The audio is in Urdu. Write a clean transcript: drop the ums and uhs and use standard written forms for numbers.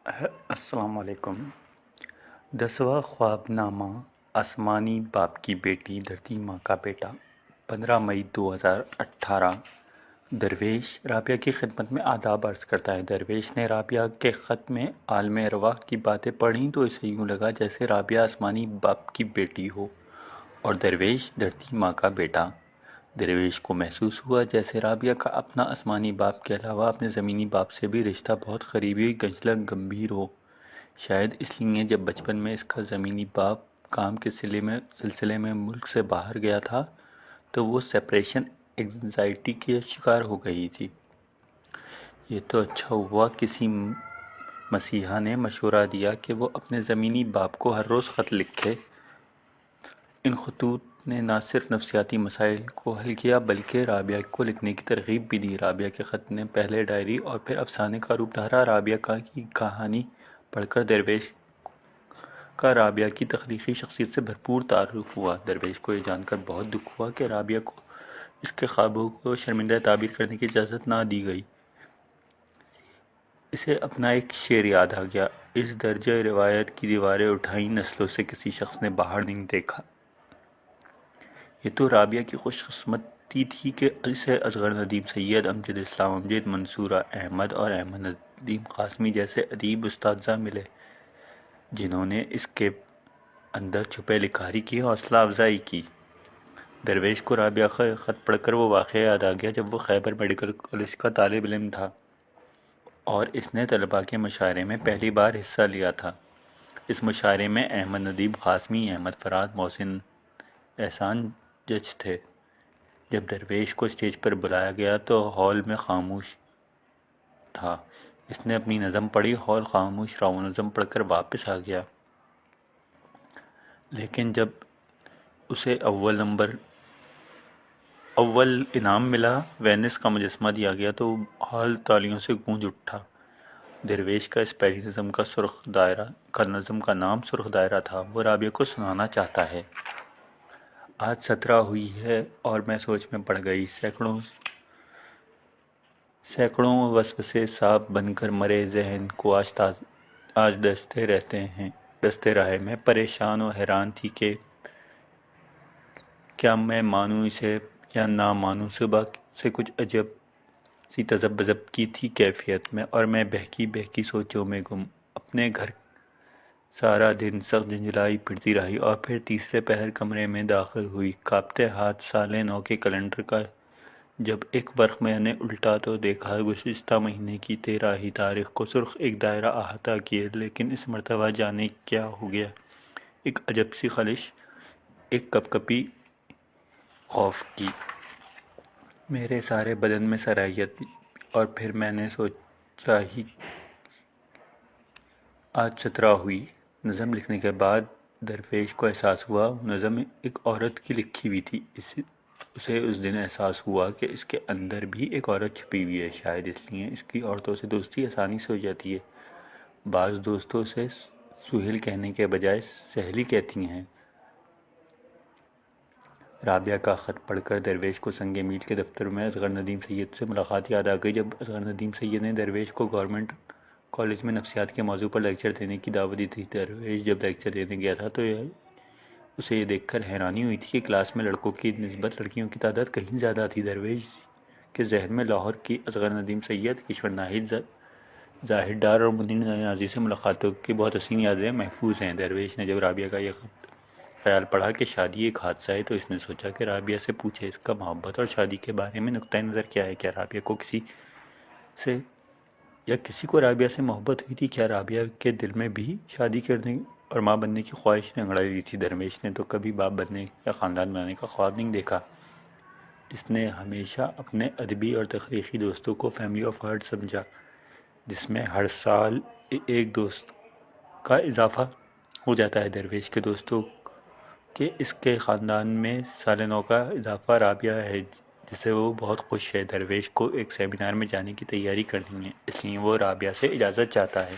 السلام علیکم۔ 10واں خواب نامہ آسمانی باپ کی بیٹی دھرتی ماں کا بیٹا 15 مئی 2018۔ درویش رابعہ کی خدمت میں آداب عرض کرتا ہے۔ درویش نے رابعہ کے خط میں عالم ارواح کی باتیں پڑھیں تو اسے یوں لگا جیسے رابعہ آسمانی باپ کی بیٹی ہو اور درویش دھرتی ماں کا بیٹا۔ درویش کو محسوس ہوا جیسے رابعہ کا اپنا آسمانی باپ کے علاوہ اپنے زمینی باپ سے بھی رشتہ بہت قریبی، گنجلک، گمبھیر ہو۔ شاید اس لیے جب بچپن میں اس کا زمینی باپ کام کے سلسلے میں ملک سے باہر گیا تھا تو وہ سپریشن اینگزائٹی کے شکار ہو گئی تھی۔ یہ تو اچھا ہوا کسی مسیحا نے مشورہ دیا کہ وہ اپنے زمینی باپ کو ہر روز خط لکھے۔ ان خطوط نے نہ صرف نفسیاتی مسائل کو حل کیا بلکہ رابعہ کو لکھنے کی ترغیب بھی دی۔ رابعہ کے خط نے پہلے ڈائری اور پھر افسانے کا روپ دھارا۔ رابعہ کی کہانی پڑھ کر درویش کا رابعہ کی تخلیقی شخصیت سے بھرپور تعارف ہوا۔ درویش کو یہ جان کر بہت دکھ ہوا کہ رابعہ کو اس کے خوابوں کو شرمندہ تعبیر کرنے کی اجازت نہ دی گئی۔ اسے اپنا ایک شعر یاد آ گیا: اس درجہ روایت کی دیواریں اٹھائیں نسلوں سے کسی شخص نے باہر نہیں دیکھا۔ یہ تو رابعہ کی خوش قسمتی تھی کہ اسے اصغر ندیم سید، امجد اسلام امجد، منصورہ احمد اور احمد ندیم قاسمی جیسے ادیب اساتذہ ملے جنہوں نے اس کے اندر چھپے لکھاری کی حوصلہ افزائی کی۔ درویش کو رابعہ کا خط پڑھ کر وہ واقعہ یاد آ گیا جب وہ خیبر میڈیکل کالج کا طالب علم تھا اور اس نے طلباء کے مشاعرے میں پہلی بار حصہ لیا تھا۔ اس مشاعرے میں احمد ندیم قاسمی، احمد فراد، محسن احسان جج تھے۔ جب درویش کو اسٹیج پر بلایا گیا تو ہال میں خاموش تھا۔ اس نے اپنی نظم پڑھی، ہال خاموش رہا، وہ نظم پڑھ کر واپس آ گیا۔ لیکن جب اسے اول انعام ملا، وینس کا مجسمہ دیا گیا، تو ہال تالیوں سے گونج اٹھا۔ درویش کا اس پہلی نظم کا نام سرخ دائرہ تھا۔ وہ رابعہ کو سنانا چاہتا ہے: آج 17 ہوئی ہے اور میں سوچ میں پڑ گئی، سینکڑوں وسوسے صاف بن کر مرے ذہن کو آج دستے رہے۔ میں پریشان و حیران تھی کہ کیا میں مانوں اسے یا نہ مانوں۔ صبح سے کچھ عجب سی تذبذب کی تھی کیفیت میں اور میں بہکی سوچوں میں گم۔ اپنے گھر سارا دن سخت جھنجھلائی پھرتی رہی اور پھر تیسرے پہر کمرے میں داخل ہوئی، کانپتے ہاتھ سال نو کے کیلنڈر کا جب ایک ورق میں نے الٹا تو دیکھا گزشتہ مہینے کی 13 تاریخ کو سرخ ایک دائرہ احاطہ کیے، لیکن اس مرتبہ جانے کیا ہو گیا، ایک عجب سی خلش، ایک کپکپی خوف کی میرے سارے بدن میں سرائیت، اور پھر میں نے سوچا ہی آج 17 ہوئی۔ نظم لکھنے کے بعد درویش کو احساس ہوا وہ نظم ایک عورت کی لکھی ہوئی تھی۔ اسے اس دن احساس ہوا کہ اس کے اندر بھی ایک عورت چھپی ہوئی ہے۔ شاید اس لیے اس کی عورتوں سے دوستی آسانی سے ہو جاتی ہے۔ بعض دوستوں سے سہیل کہنے کے بجائے سہیلی کہتی ہیں۔ رابعہ کا خط پڑھ کر درویش کو سنگ میل کے دفتر میں اصغر ندیم سید سے ملاقات یاد آ گئی۔ جب اصغر ندیم سید نے درویش کو گورنمنٹ کالج میں نفسیات کے موضوع پر لیکچر دینے کی دعوت دی تھی، درویش جب لیکچر دینے گیا تھا تو اسے یہ دیکھ کر حیرانی ہوئی تھی کہ کلاس میں لڑکوں کی نسبت لڑکیوں کی تعداد کہیں زیادہ تھی۔ درویش کے ذہن میں لاہور کی اصغر ندیم سید، کشور ناہید، زاہد ڈار اور منیر نیازی سے ملاقاتوں کی بہت حسین یادیں محفوظ ہیں۔ درویش نے جب رابعہ کا یہ خیال پڑھا کہ شادی ایک حادثہ ہے تو اس نے سوچا کہ رابعہ سے پوچھے اس کا محبت اور شادی کے بارے میں نقطہ نظر کیا ہے۔ کیا رابعہ کو کسی کو رابعہ سے محبت ہوئی تھی؟ کیا رابعہ کے دل میں بھی شادی کرنے اور ماں بننے کی خواہش نے انگڑائی دی تھی؟ درویش نے تو کبھی باپ بننے یا خاندان بنانے کا خواب نہیں دیکھا۔ اس نے ہمیشہ اپنے ادبی اور تخلیقی دوستوں کو فیملی آف ہارٹ سمجھا، جس میں ہر سال ایک دوست کا اضافہ ہو جاتا ہے۔ درویش کے دوستوں کہ اس کے خاندان میں سال نو کا اضافہ رابعہ ہے جسے وہ بہت خوش ہے۔ درویش کو ایک سیمینار میں جانے کی تیاری کرنی ہے، اس لیے وہ رابعہ سے اجازت چاہتا ہے۔